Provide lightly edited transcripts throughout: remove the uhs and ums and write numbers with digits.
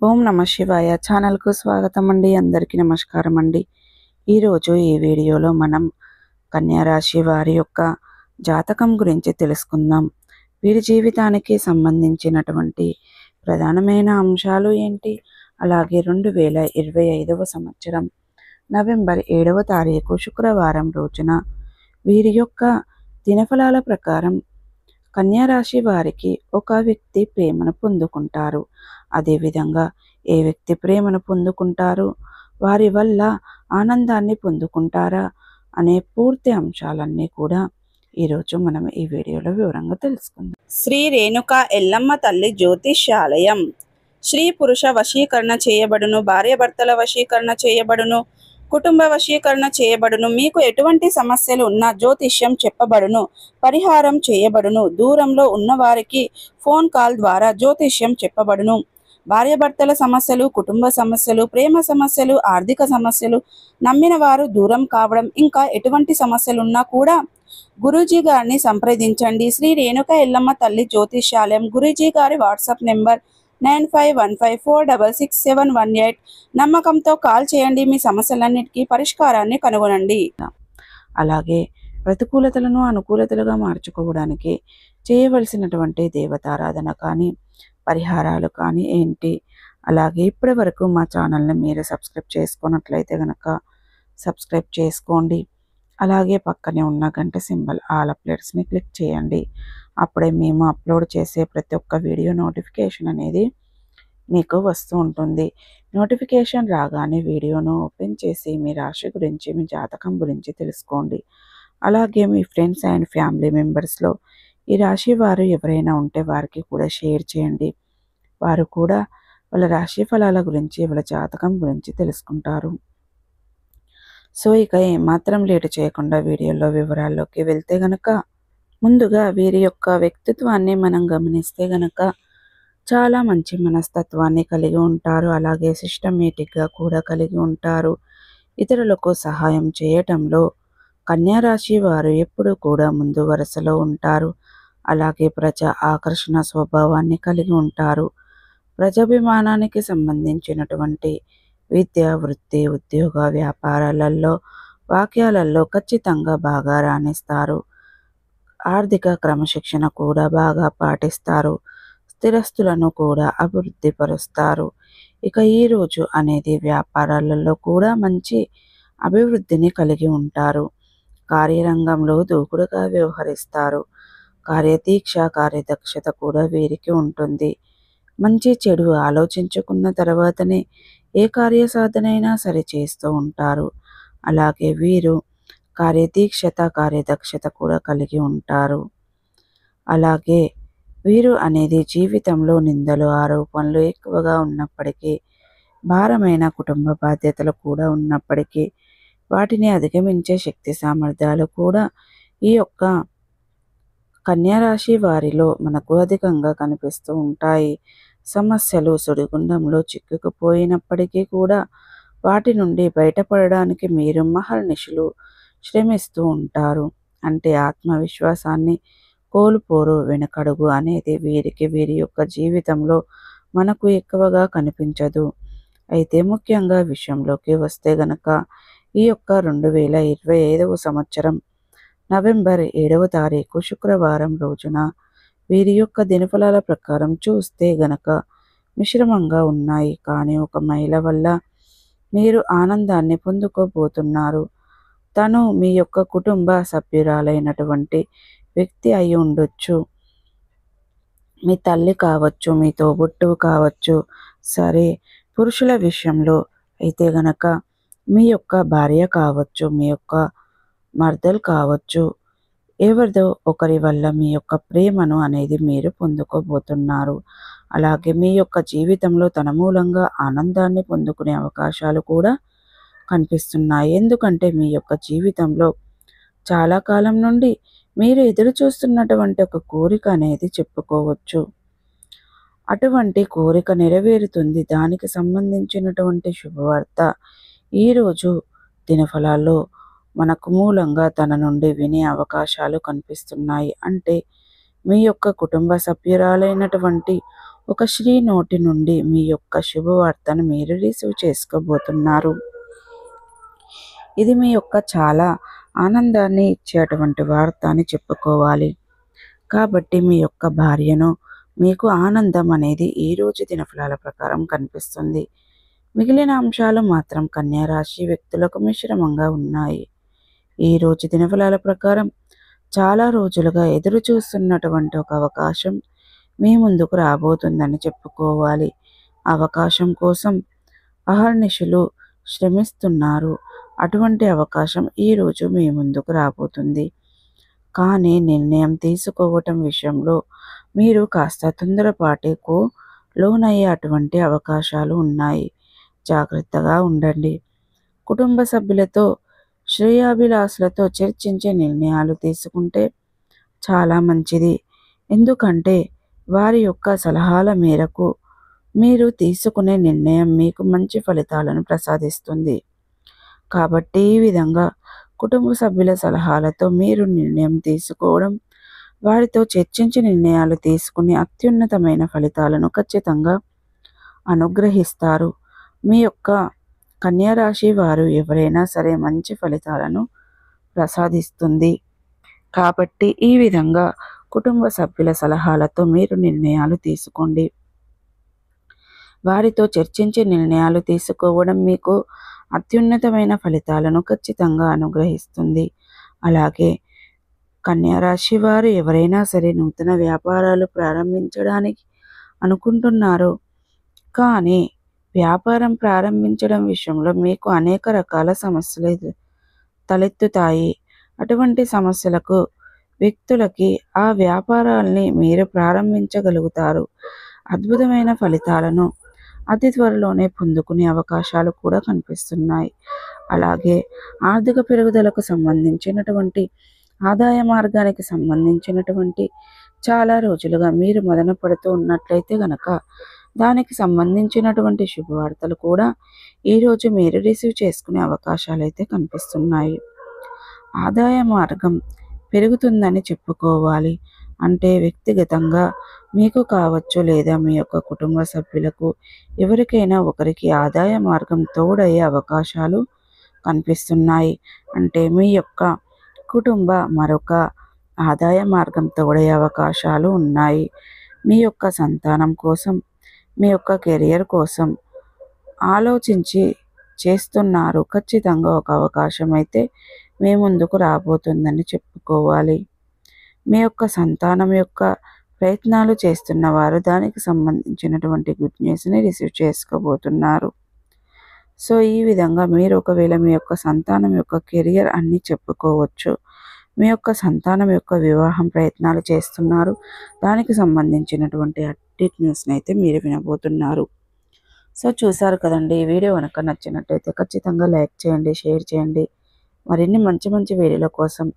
ఓం నమ శివాయ ఛానల్కు స్వాగతం అండి. అందరికీ నమస్కారం అండి. ఈరోజు ఈ వీడియోలో మనం కన్యా రాశి వారి యొక్క జాతకం గురించి తెలుసుకుందాం. వీరి జీవితానికి సంబంధించినటువంటి ప్రధానమైన అంశాలు ఏంటి, అలాగే 2025వ సంవత్సరం నవంబర్ 7వ తారీఖు శుక్రవారం రోజున వీరి యొక్క దినఫలాల ప్రకారం కన్యా రాశి వారికి ఒక వ్యక్తి ప్రేమను పొందుకుంటారు. అదేవిధంగా ఏ వ్యక్తి ప్రేమను పొందుకుంటారు, వారి వల్ల ఆనందాన్ని పొందుకుంటారా అనే పూర్తి అంశాలన్నీ కూడా ఈరోజు మనం ఈ వీడియోలో వివరంగా తెలుసుకుందాం. శ్రీ రేణుకా ఎల్లమ్మ తల్లి జ్యోతిష్యాలయం. స్త్రీ పురుష వశీకరణ చేయబడును, భార్యాభర్తల వశీకరణ చేయబడును, కుటుంబ వశీకరణ చేయబడును. మీకు ఎటువంటి సమస్యలు ఉన్నా జ్యోతిష్యం చెప్పబడును, పరిహారం చేయబడును. దూరంలో ఉన్నవారికి ఫోన్ కాల్ ద్వారా జ్యోతిష్యం చెప్పబడును. భార్యాభర్తల సమస్యలు, కుటుంబ సమస్యలు, ప్రేమ సమస్యలు, ఆర్థిక సమస్యలు, నమ్మిన వారు దూరం కావడం, ఇంకా ఎటువంటి సమస్యలున్నా కూడా గురూజీ గారిని సంప్రదించండి. శ్రీ రేణుక ఎల్లమ్మ తల్లి జ్యోతిష్యాలయం. గురూజీ గారి వాట్సాప్ నెంబర్ 9515466718. నమ్మకంతో కాల్ చేయండి, మీ సమస్యలన్నిటికీ పరిష్కారాన్ని కనుగొనండి. అలాగే ప్రతికూలతలను అనుకూలతలుగా మార్చుకోవడానికి చేయవలసినటువంటి దేవతారాధన కానీ పరిహారాలు కానీ ఏంటి, అలాగే ఇప్పటి వరకు మా ఛానల్ని మీరు సబ్స్క్రైబ్ చేసుకున్నట్లయితే కనుక సబ్స్క్రైబ్ చేసుకోండి. అలాగే పక్కనే ఉన్న గంట సింబల్ ఆల్ అప్డేట్స్ని క్లిక్ చేయండి. అప్పుడే మేము అప్లోడ్ చేసే ప్రతి ఒక్క వీడియో నోటిఫికేషన్ అనేది మీకు వస్తూ ఉంటుంది. నోటిఫికేషన్ రాగానే వీడియోను ఓపెన్ చేసి మీ రాశి గురించి, మీ జాతకం గురించి తెలుసుకోండి. అలాగే మీ ఫ్రెండ్స్ అండ్ ఫ్యామిలీ మెంబర్స్లో ఈ రాశి వారు ఎవరైనా ఉంటే వారికి కూడా షేర్ చేయండి. వారు కూడా వాళ్ళ రాశి ఫలాల గురించి, వాళ్ళ జాతకం గురించి తెలుసుకుంటారు. సో ఇక ఏమాత్రం లేటు చేయకుండా వీడియోలో వివరాల్లోకి వెళ్తే గనక, ముందుగా వీరి యొక్క వ్యక్తిత్వాన్ని మనం గమనిస్తే గనక చాలా మంచి మనస్తత్వాన్ని కలిగి ఉంటారు. అలాగే సిస్టమేటిక్గా కూడా కలిగి ఉంటారు. ఇతరులకు సహాయం చేయటంలో కన్యా రాశి వారు ఎప్పుడూ కూడా ముందు వరుసలో ఉంటారు. అలాగే ప్రజా ఆకర్షణ స్వభావాన్ని కలిగి ఉంటారు. ప్రజాభిమానానికి సంబంధించినటువంటి విద్య, వృత్తి, ఉద్యోగ, వ్యాపారాలలో, వాక్యాలలో ఖచ్చితంగా బాగా రాణిస్తారు. ఆర్థిక క్రమశిక్షణ కూడా బాగా పాటిస్తారు. స్థిరస్తులను కూడా అభివృద్ధి పరుస్తారు. ఇక ఈరోజు అనేది వ్యాపారాలలో కూడా మంచి అభివృద్ధిని కలిగి ఉంటారు. కార్యరంగంలో దూకుడుగా వ్యవహరిస్తారు. కార్యదీక్ష, కార్యదక్షత కూడా వీరికి ఉంటుంది. మంచి చెడు ఆలోచించుకున్న తర్వాతనే ఏ కార్యసాధనైనా సరి చేస్తూ ఉంటారు. అలాగే వీరు కార్యదీక్షత, కార్యదక్షత కూడా కలిగి ఉంటారు. అలాగే వీరు అనేది జీవితంలో నిందలు, ఆరోపణలు ఎక్కువగా ఉన్నప్పటికీ, భారమైన కుటుంబ బాధ్యతలు కూడా ఉన్నప్పటికీ వాటిని అధిగమించే శక్తి సామర్థ్యాలు కూడా ఈ యొక్క కన్యా రాశి వారిలో మనకు అధికంగా కనిపిస్తూ ఉంటాయి. సమస్యలు సుడిగుండంలో చిక్కుకుపోయినప్పటికీ కూడా వాటి నుండి బయటపడడానికి మీరు మహర్నిశలు శ్రమిస్తూ ఉంటారు. అంటే ఆత్మవిశ్వాసాన్ని కోల్పోరు. వెనకడుగు అనేది వీరి యొక్క జీవితంలో మనకు ఎక్కువగా కనిపించదు. అయితే ముఖ్యంగా విషయంలోకి వస్తే గనక ఈ యొక్క 2025వ సంవత్సరం నవంబర్ 7వ తారీఖు శుక్రవారం రోజున వీరి యొక్క దినఫలాల ప్రకారం చూస్తే గనక మిశ్రమంగా ఉన్నాయి. కానీ ఒక మహిళ వల్ల మీరు ఆనందాన్ని పొందుకోబోతున్నారు. తను మీ యొక్క కుటుంబ సభ్యురాలైనటువంటి వ్యక్తి అయి ఉండొచ్చు. మీ తల్లి కావచ్చు, మీ తోబుట్టువు కావచ్చు. సరే, పురుషుల విషయంలో అయితే గనక మీ యొక్క భార్య కావచ్చు, మీ యొక్క మర్దలు కావచ్చు. ఎవరిదో ఒకరి వల్ల మీ యొక్క ప్రేమను అనేది మీరు పొందుకోబోతున్నారు. అలాగే మీ యొక్క జీవితంలో తన మూలంగా ఆనందాన్ని పొందుకునే అవకాశాలు కూడా కనిపిస్తున్నాయి. ఎందుకంటే మీ యొక్క జీవితంలో చాలా కాలం నుండి మీరు ఎదురు చూస్తున్నటువంటి ఒక కోరిక అనేది చెప్పుకోవచ్చు. అటువంటి కోరిక నెరవేరుతుంది. దానికి సంబంధించినటువంటి శుభవార్త ఈరోజు దినఫలాల్లో మనకు మూలంగా తన నుండి వినే అవకాశాలు కనిపిస్తున్నాయి. అంటే మీ యొక్క కుటుంబ సభ్యురాలైనటువంటి ఒక స్త్రీ నోటి నుండి మీ యొక్క శుభవార్తను మీరు రిసీవ్ చేసుకోబోతున్నారు. ఇది మీ యొక్క చాలా ఆనందాన్ని ఇచ్చేటువంటి వార్త అని చెప్పుకోవాలి. కాబట్టి మీ యొక్క భార్యను మీకు ఆనందం అనేది ఈరోజు దినఫలాల ప్రకారం కనిపిస్తుంది. మిగిలిన అంశాలు మాత్రం కన్యా రాశి వ్యక్తులకు మిశ్రమంగా ఉన్నాయి. ఈరోజు దినఫలాల ప్రకారం చాలా రోజులుగా ఎదురు చూస్తున్నటువంటి ఒక అవకాశం మీ ముందుకు రాబోతుందని చెప్పుకోవాలి. అవకాశం కోసం అహర్నిశలు శ్రమిస్తున్నారు. అటువంటి అవకాశం ఈరోజు మీ ముందుకు రాబోతుంది. కానీ నిర్ణయం తీసుకోవటం విషయంలో మీరు కాస్త తొందరపాటుకు లోనయ్యే అటువంటి అవకాశాలు ఉన్నాయి. జాగ్రత్తగా ఉండండి. కుటుంబ సభ్యులతో శ్రేయాభిలాషులతో చర్చించే నిర్ణయాలు తీసుకుంటే చాలా మంచిది. ఎందుకంటే వారి యొక్క సలహాల మేరకు మీరు తీసుకునే నిర్ణయం మీకు మంచి ఫలితాలను ప్రసాదిస్తుంది. కాబట్టి ఈ విధంగా కుటుంబ సభ్యుల సలహాలతో మీరు నిర్ణయం తీసుకోవడం, వారితో చర్చించి నిర్ణయాలు తీసుకుని అత్యున్నతమైన ఫలితాలను ఖచ్చితంగా అనుగ్రహిస్తారు. మీ యొక్క కన్యా రాశి వారు ఎవరైనా సరే మంచి ఫలితాలను ప్రసాదిస్తుంది. కాబట్టి ఈ విధంగా కుటుంబ సభ్యుల సలహాలతో మీరు నిర్ణయాలు తీసుకోండి. వారితో చర్చించి నిర్ణయాలు తీసుకోవడం మీకు అత్యున్నతమైన ఫలితాలను ఖచ్చితంగా అనుగ్రహిస్తుంది. అలాగే కన్యా రాశి వారు ఎవరైనా సరే నూతన వ్యాపారాలు ప్రారంభించడానికి అనుకుంటున్నారో, కానీ వ్యాపారం ప్రారంభించడం విషయంలో మీకు అనేక రకాల సమస్యలు తలెత్తుతాయి. అటువంటి సమస్యలకు వ్యక్తులకి ఆ వ్యాపారాల్ని మీరు ప్రారంభించగలుగుతారు. అద్భుతమైన ఫలితాలను అతి త్వరలోనే పొందుకునే అవకాశాలు కూడా కనిపిస్తున్నాయి. అలాగే ఆర్థిక పెరుగుదలకు సంబంధించినటువంటి ఆదాయ మార్గానికి సంబంధించినటువంటి చాలా రోజులుగా మీరు మదన పడుతూ ఉన్నట్లయితే గనక దానికి సంబంధించినటువంటి శుభవార్తలు కూడా ఈరోజు మీరు రిసీవ్ చేసుకునే అవకాశాలు అయితే కనిపిస్తున్నాయి. ఆదాయ మార్గం పెరుగుతుందని చెప్పుకోవాలి. అంటే వ్యక్తిగతంగా మీకు కావచ్చు, లేదా మీ యొక్క కుటుంబ సభ్యులకు ఎవరికైనా ఒకరికి ఆదాయ మార్గం తోడయ్యే అవకాశాలు కనిపిస్తున్నాయి. అంటే మీ యొక్క కుటుంబ మరొక ఆదాయ మార్గం తోడయ్యే అవకాశాలు ఉన్నాయి. మీ యొక్క సంతానం కోసం, మీ యొక్క కెరియర్ కోసం ఆలోచించి చేస్తున్నారు. ఖచ్చితంగా ఒక అవకాశం అయితే మీ ముందుకు రాబోతుందని చెప్పుకోవాలి. మీ యొక్క సంతానం యొక్క ప్రయత్నాలు చేస్తున్న వారు దానికి సంబంధించినటువంటి గుడ్ న్యూస్ని రిసీవ్ చేసుకోబోతున్నారు. సో ఈ విధంగా మీరు ఒకవేళ మీ యొక్క సంతానం యొక్క కెరియర్ అన్నీ చెప్పుకోవచ్చు. మీ యొక్క సంతానం యొక్క వివాహం ప్రయత్నాలు చేస్తున్నారు, దానికి సంబంధించినటువంటి అప్డేట్ న్యూస్ని అయితే మీరు వినబోతున్నారు. సో చూసారు కదండి. ఈ వీడియో కనుక నచ్చినట్టయితే ఖచ్చితంగా లైక్ చేయండి, షేర్ చేయండి. మరిన్ని మంచి మంచి వీడియోల కోసం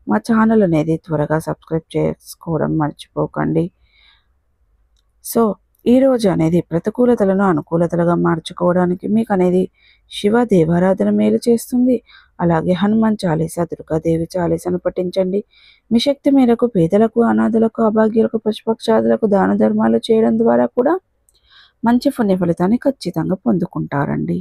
మా ఛానల్ అనేది త్వరగా సబ్స్క్రైబ్ చేసుకోవడం మర్చిపోకండి. సో ఈరోజు అనేది ప్రతికూలతలను అనుకూలతలుగా మార్చుకోవడానికి మీకు అనేది శివ దేవారాధన మేలు చేస్తుంది. అలాగే హనుమాన్ చాలీసా, దుర్గాదేవి చాలీసాను పఠించండి. మీ శక్తి మేరకు పేదలకు, అనాథలకు, అభాగ్యులకు, పశుపక్షాదులకు దాన ధర్మాలు చేయడం ద్వారా కూడా మంచి పుణ్య ఫలితాన్ని ఖచ్చితంగా పొందుకుంటారండి.